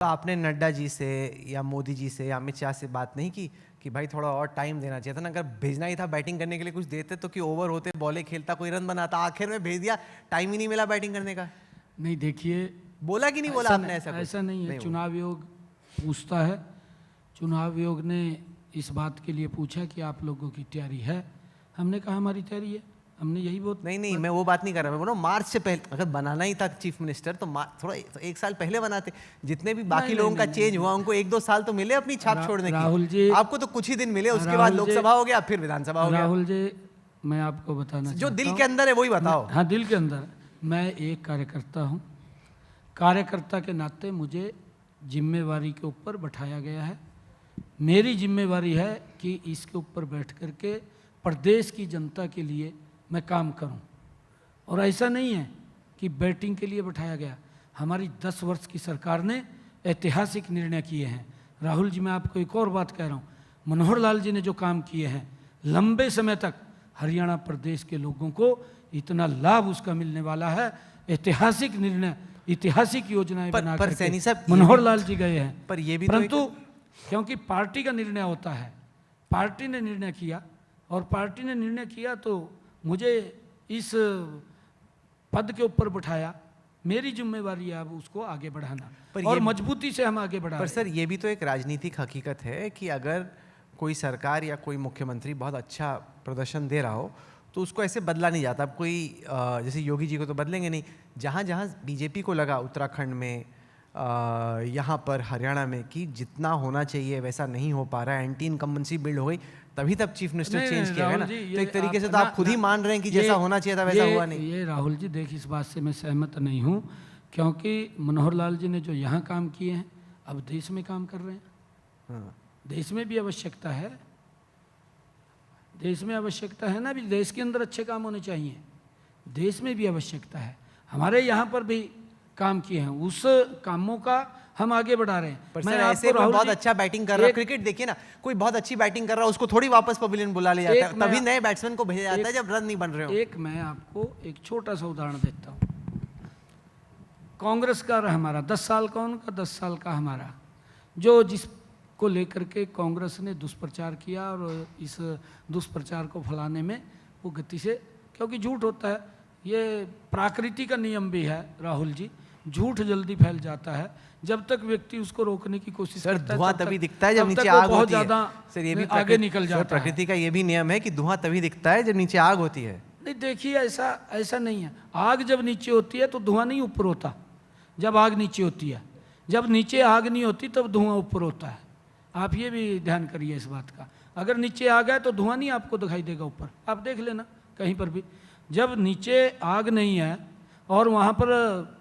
तो आपने नड्डा जी से या मोदी जी से या अमित शाह से बात नहीं की कि भाई थोड़ा और टाइम देना चाहिए था ना, अगर भेजना ही था बैटिंग करने के लिए कुछ देते तो कि ओवर होते, बॉले खेलता, कोई रन बनाता, आखिर में भेज दिया, टाइम ही नहीं मिला बैटिंग करने का। नहीं देखिए, बोला कि नहीं बोला आपने ऐसा? ऐसा नहीं है। नहीं चुनाव आयोग पूछता है, चुनाव आयोग ने इस बात के लिए पूछा कि आप लोगों की तैयारी है, हमने कहा हमारी तैयारी है, हमने यही बहुत नहीं, मैं वो बात नहीं कर रहा, मैं बोल रहा हूँ मार्च से पहले अगर बनाना ही था चीफ मिनिस्टर तो थोड़ा तो एक साल पहले बनाते। जितने भी बाकी लोगों का चेंज हुआ उनको 1-2 साल तो मिले अपनी छाप छोड़ने की। राहुल जी, आपको तो कुछ ही दिन मिले, उसके बाद लोकसभा हो गया, फिर विधानसभा हो गया। राहुल जी, मैं आपको बताना जो दिल के अंदर है वही बताओ। हाँ, दिल के अंदर मैं एक कार्यकर्ता हूँ, कार्यकर्ता के नाते मुझे जिम्मेवारी के ऊपर बैठाया गया है। मेरी जिम्मेवारी है कि इसके ऊपर बैठ करके प्रदेश की जनता के लिए मैं काम करूं, और ऐसा नहीं है कि बैटिंग के लिए बैठाया गया। हमारी 10 वर्ष की सरकार ने ऐतिहासिक निर्णय किए हैं। राहुल जी, मैं आपको एक और बात कह रहा हूं, मनोहर लाल जी ने जो काम किए हैं, लंबे समय तक हरियाणा प्रदेश के लोगों को इतना लाभ उसका मिलने वाला है। ऐतिहासिक निर्णय, ऐतिहासिक योजनाएं बना करके मनोहर लाल जी गए हैं। पर ये भी परंतु क्योंकि पार्टी का निर्णय होता है, पार्टी ने निर्णय किया, और पार्टी ने निर्णय किया तो मुझे इस पद के ऊपर बैठाया। मेरी जिम्मेवारी है अब उसको आगे बढ़ाना, और मजबूती से हम आगे बढ़ा। पर सर, ये भी तो एक राजनीतिक हकीकत है कि अगर कोई सरकार या कोई मुख्यमंत्री बहुत अच्छा प्रदर्शन दे रहा हो तो उसको ऐसे बदला नहीं जाता। अब कोई जैसे योगी जी को तो बदलेंगे नहीं, जहाँ जहाँ बीजेपी को लगा उत्तराखंड में, यहाँ पर हरियाणा में कि जितना होना चाहिए वैसा नहीं हो पा रहा है, एंटी इनकम्बेंसी बिल्ड हो गई, तभी तब चीफ मिनिस्टर चेंज किया है ना। तो एक तरीके से तो आप खुद ही मान रहे हैं कि जैसा होना चाहिए था वैसा हुआ नहीं। ये राहुल जी, देख, इस बात से मैं सहमत नहीं हूँ, क्योंकि मनोहर लाल जी ने जो यहाँ काम किए हैं, अब देश में काम कर रहे हैं। हाँ। देश में भी आवश्यकता है, देश में आवश्यकता है ना, भी देश के अंदर अच्छे काम होने चाहिए, देश में भी आवश्यकता है। हमारे यहाँ पर भी काम किए हैं, उस कामों का हम आगे बढ़ा रहे हैं। पर सर, ऐसे कोई बहुत अच्छा बैटिंग कर रहा है, क्रिकेट देखिए ना, कोई बहुत अच्छी बैटिंग कर रहा है उसको थोड़ी वापस पवेलियन बुला लिया जाता है, तभी नए बैट्समैन को भेजा जाता है जब रन नहीं बन रहे हो। एक मैं आपको एक छोटा सा उदाहरण देता हूँ। कांग्रेस का हमारा 10 साल का, उनका 10 साल का हमारा, जो जिसको लेकर के कांग्रेस ने दुष्प्रचार किया, और इस दुष्प्रचार को फैलाने में वो गति से, क्योंकि झूठ होता है, ये प्रकृति का नियम भी है राहुल जी, झूठ जल्दी फैल जाता है। जब तक व्यक्ति उसको रोकने की कोशिश करता है, धुआं तभी दिखता है जब नीचे आग होती है। सर, ये भी आगे निकल जाता है। प्रकृति का ये भी नियम है कि धुआं तभी दिखता है जब नीचे आग होती है। नहीं, देखिए, ऐसा नहीं है। आग जब नीचे होती है तो धुआं नहीं ऊपर होता, जब आग नीचे होती है। जब नीचे आग नहीं होती तब धुआं ऊपर होता है। आप ये भी ध्यान करिए इस बात का। अगर नीचे आग है तो धुआं नहीं आपको दिखाई देगा ऊपर, आप देख लेना कहीं पर भी। जब नीचे आग नहीं है और वहाँ पर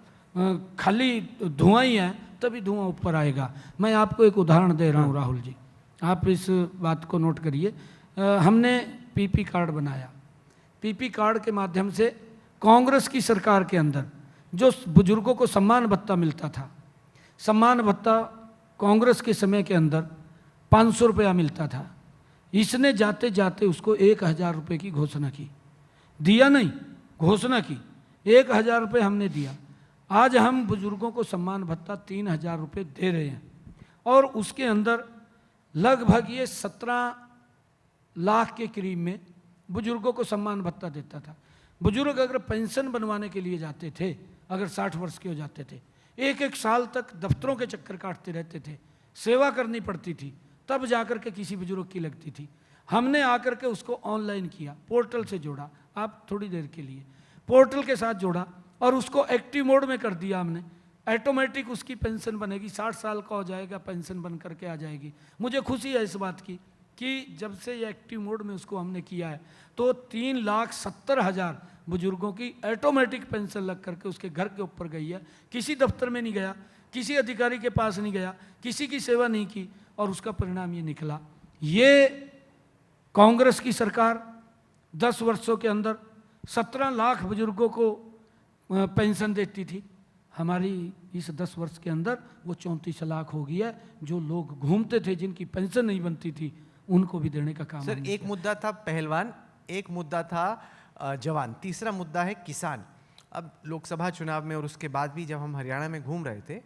खाली धुआं ही है, तभी धुआं ऊपर आएगा। मैं आपको एक उदाहरण दे रहा हूँ राहुल जी, आप इस बात को नोट करिए। हमने पीपी कार्ड बनाया। पीपी कार्ड के माध्यम से कांग्रेस की सरकार के अंदर जो बुजुर्गों को सम्मान भत्ता मिलता था, सम्मान भत्ता कांग्रेस के समय के अंदर 500 रुपया मिलता था। इसने जाते जाते उसको 1000 रुपये की घोषणा की, दिया नहीं, घोषणा की, 1000 रुपये हमने दिया। आज हम बुजुर्गों को सम्मान भत्ता 3000 रुपये दे रहे हैं, और उसके अंदर लगभग ये 17 लाख के करीब में बुजुर्गों को सम्मान भत्ता देता था। बुजुर्ग अगर पेंशन बनवाने के लिए जाते थे, अगर 60 वर्ष के हो जाते थे, एक साल तक दफ्तरों के चक्कर काटते रहते थे, सेवा करनी पड़ती थी, तब जाकर के किसी बुजुर्ग की लगती थी। हमने आकर के उसको ऑनलाइन किया, पोर्टल से जोड़ा, आप थोड़ी देर के लिए पोर्टल के साथ जोड़ा, और उसको एक्टिव मोड में कर दिया हमने। ऑटोमेटिक उसकी पेंशन बनेगी, 60 साल का हो जाएगा, पेंशन बन करके आ जाएगी। मुझे खुशी है इस बात की कि जब से ये एक्टिव मोड में उसको हमने किया है तो 3,70,000 बुजुर्गों की ऑटोमेटिक पेंशन लग करके उसके घर के ऊपर गई है। किसी दफ्तर में नहीं गया, किसी अधिकारी के पास नहीं गया, किसी की सेवा नहीं की, और उसका परिणाम ये निकला। ये कांग्रेस की सरकार 10 वर्षों के अंदर 17 लाख बुजुर्गों को पेंशन देती थी। हमारी इस 10 वर्ष के अंदर वो 34 लाख हो गई है। जो लोग घूमते थे, जिनकी पेंशन नहीं बनती थी, उनको भी देने का काम। सर, एक मुद्दा था पहलवान, एक मुद्दा था जवान, तीसरा मुद्दा है किसान। अब लोकसभा चुनाव में और उसके बाद भी जब हम हरियाणा में घूम रहे थे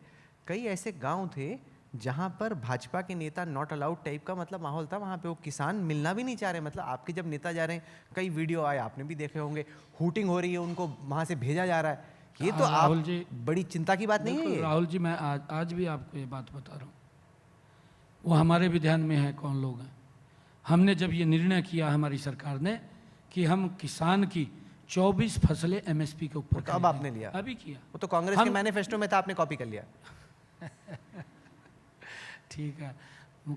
कई ऐसे गांव थे जहां पर भाजपा के नेता नॉट अलाउड टाइप का मतलब माहौल था, वहां पे वो किसान मिलना भी नहीं चाह रहे। मतलब आपके जब नेता जा रहे हैं, कई वीडियो आए, आपने भी देखे होंगे, हूटिंग हो रही है, उनको वहां से भेजा जा रहा है। ये तो राहुल आप जी, बड़ी चिंता की बात नहीं है बिल्कुल ये? राहुल जी, मैं आज भी आपको ये बात बता रहा हूँ, वो हमारे भी ध्यान में है कौन लोग हैं। हमने जब ये निर्णय किया हमारी सरकार ने कि हम किसान की 24 फसलें एमएसपी के ऊपर तो अब आपने लिया? अभी किया। वो तो कांग्रेस के मैनिफेस्टो में था, आपने कॉपी कर लिया। ठीक है,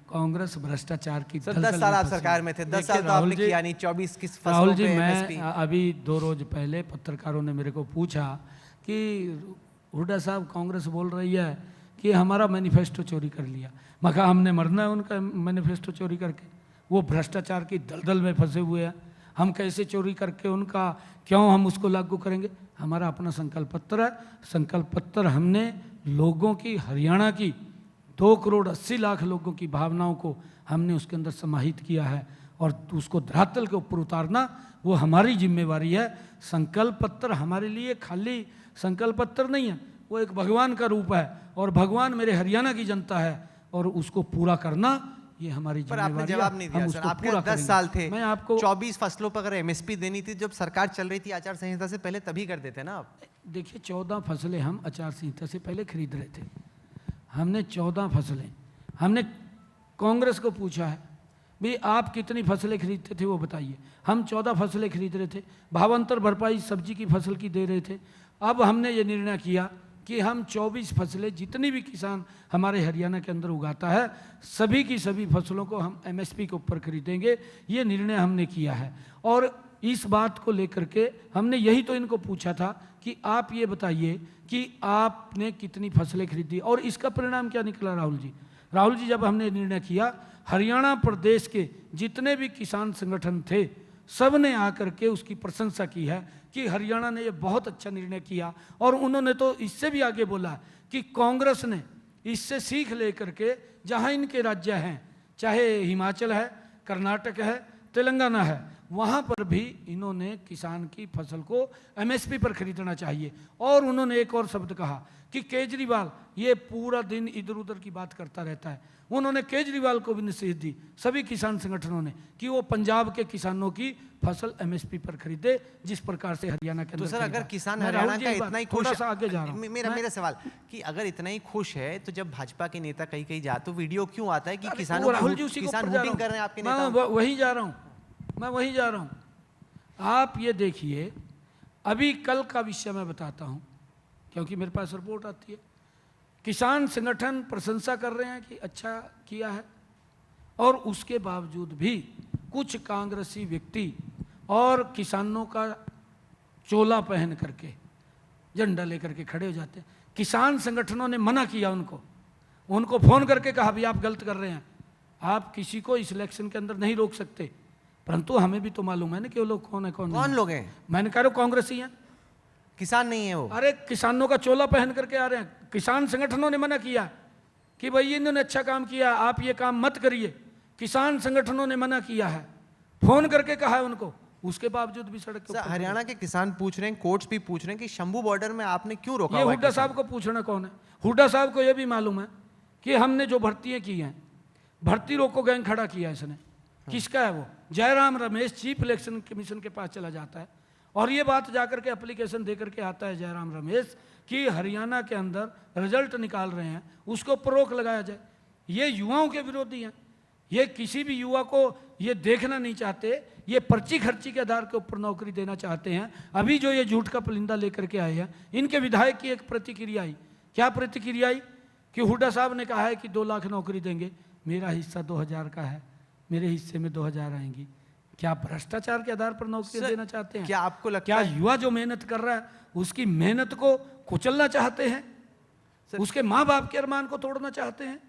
कांग्रेस भ्रष्टाचार की सर, दलदल 10 साल में आप फंसी सरकार है। में थे, 10 देखिए साल तो राहुल आपने जी, किया नहीं, 24 किस राहुल फसलों जी, पे मैं एमएसपी? अभी 2 रोज पहले पत्रकारों ने मेरे को पूछा कि हुड्डा साहब कांग्रेस बोल रही है कि हमारा मैनिफेस्टो चोरी कर लिया। मैं कहा हमने मरना है उनका मैनिफेस्टो चोरी करके? वो भ्रष्टाचार की दलदल में फंसे हुए हैं, हम कैसे चोरी करके उनका, क्यों हम उसको लागू करेंगे? हमारा अपना संकल्प पत्र है। संकल्प पत्र हमने लोगों की, हरियाणा की 2,80,00,000 लोगों की भावनाओं को हमने उसके अंदर समाहित किया है और उसको धरातल के ऊपर उतारना वो हमारी जिम्मेवारी है। संकल्प पत्र हमारे लिए खाली संकल्प पत्र नहीं है, वो एक भगवान का रूप है और भगवान मेरे हरियाणा की जनता है और उसको पूरा करना ये हमारी पर आपने जिम्मेवारी है। जवाब नहीं दिया हम सर। उसको आपके पूरा 10 करेंगे। साल थे, मैं आपको 24 फसलों पर अगर एमएसपी देनी थी, जब सरकार चल रही थी आचार संहिता से पहले, तभी कर देते ना आप। देखिए 14 फसलें हम आचार संहिता से पहले खरीद रहे थे। हमने 14 फसलें, हमने कांग्रेस को पूछा है भाई आप कितनी फसलें खरीदते थे वो बताइए। हम 14 फसलें खरीद रहे थे, भावांतर भरपाई सब्जी की फसल की दे रहे थे। अब हमने ये निर्णय किया कि हम 24 फसलें, जितनी भी किसान हमारे हरियाणा के अंदर उगाता है, सभी की सभी फसलों को हम एमएसपी के ऊपर खरीदेंगे। ये निर्णय हमने किया है और इस बात को लेकर के हमने यही तो इनको पूछा था कि आप ये बताइए कि आपने कितनी फसलें खरीदी और इसका परिणाम क्या निकला राहुल जी। राहुल जी, जब हमने निर्णय किया, हरियाणा प्रदेश के जितने भी किसान संगठन थे, सब ने आकर के उसकी प्रशंसा की है कि हरियाणा ने ये बहुत अच्छा निर्णय किया। और उन्होंने तो इससे भी आगे बोला कि कांग्रेस ने इससे सीख लेकर के जहां इनके राज्य हैं, चाहे हिमाचल है, कर्नाटक है, तेलंगाना है, वहां पर भी इन्होंने किसान की फसल को एमएसपी पर खरीदना चाहिए। और उन्होंने एक और शब्द कहा कि केजरीवाल ये पूरा दिन इधर उधर की बात करता रहता है। उन्होंने केजरीवाल को भी नसीहत दी, सभी किसान संगठनों ने, कि वो पंजाब के किसानों की फसल एमएसपी पर खरीदे, जिस प्रकार से हरियाणा के अंदर। तो सर, अगर किसान मैं हरियाणा राहुल जी का एक बात इतना ही थोड़ा खुश सा आगे जा रहा हूं। मेरा सवाल कि अगर इतना ही खुश है, तो जब भाजपा के नेता कहीं कहीं जाते, तो वीडियो क्यों आता है कि अरे किसानों वो राहुल जी उसी किसान को ऊपर जा हूटिंग कर रहे हैं आपके रहा हूं। नेता? मैं वही जा रहा हूं, मैं वही जा रहा हूं। आप ये देखिए, अभी कल का विषय मैं बताता हूं क्योंकि मेरे पास रिपोर्ट आती है। किसान संगठन प्रशंसा कर रहे हैं कि अच्छा किया है, और उसके बावजूद भी कुछ कांग्रेसी व्यक्ति और किसानों का चोला पहन करके, झंडा लेकर के खड़े हो जाते हैं। किसान संगठनों ने मना किया उनको फोन करके कहा भी आप गलत कर रहे हैं, आप किसी को इस इलेक्शन के अंदर नहीं रोक सकते। परंतु हमें भी तो मालूम है ना कि वो लोग कौन है कौन नहीं। कौन लोग हैं? मैंने कहा कांग्रेसी हैं, किसान नहीं है वो। अरे किसानों का चोला पहन करके आ रहे हैं। किसान संगठनों ने मना किया कि भाई इन्होंने अच्छा काम किया, आप ये काम मत करिए। किसान संगठनों ने मना किया है, फोन करके कहा है उनको, उसके बावजूद भी सड़क के ऊपर। हरियाणा के किसान पूछ रहे हैं, कोर्ट्स भी पूछ रहे हैं कि शंभू बॉर्डर में आपने क्यों रोका? ये हुड्डा साहब को पूछना कौन है? हुड्डा साहब को यह भी मालूम है कि हमने जो भर्तियां की हैं, भर्ती रोको गैंग खड़ा किया इसने। किसका है वो? Jairam Ramesh chief election commission के पास चला जाता है और ये बात जाकर के एप्लीकेशन दे करके आता है जयराम रमेश कि हरियाणा के अंदर रिजल्ट निकाल रहे हैं, उसको पर रोक लगाया जाए। ये युवाओं के विरोधी हैं, ये किसी भी युवा को ये देखना नहीं चाहते, ये पर्ची खर्ची के आधार के ऊपर नौकरी देना चाहते हैं। अभी जो ये झूठ का पुलिंदा लेकर के आए हैं, इनके विधायक की एक प्रतिक्रिया आई। क्या प्रतिक्रिया आई? कि हुड्डा साहब ने कहा है कि 2 लाख नौकरी देंगे, मेरा हिस्सा 2000 का है, मेरे हिस्से में 2000 आएंगी। क्या भ्रष्टाचार के आधार पर नौकरी देना चाहते हैं? क्या आपको लगता क्या है युवा जो मेहनत कर रहा है उसकी मेहनत को कुचलना चाहते हैं? उसके माँ बाप के अरमान को तोड़ना चाहते हैं?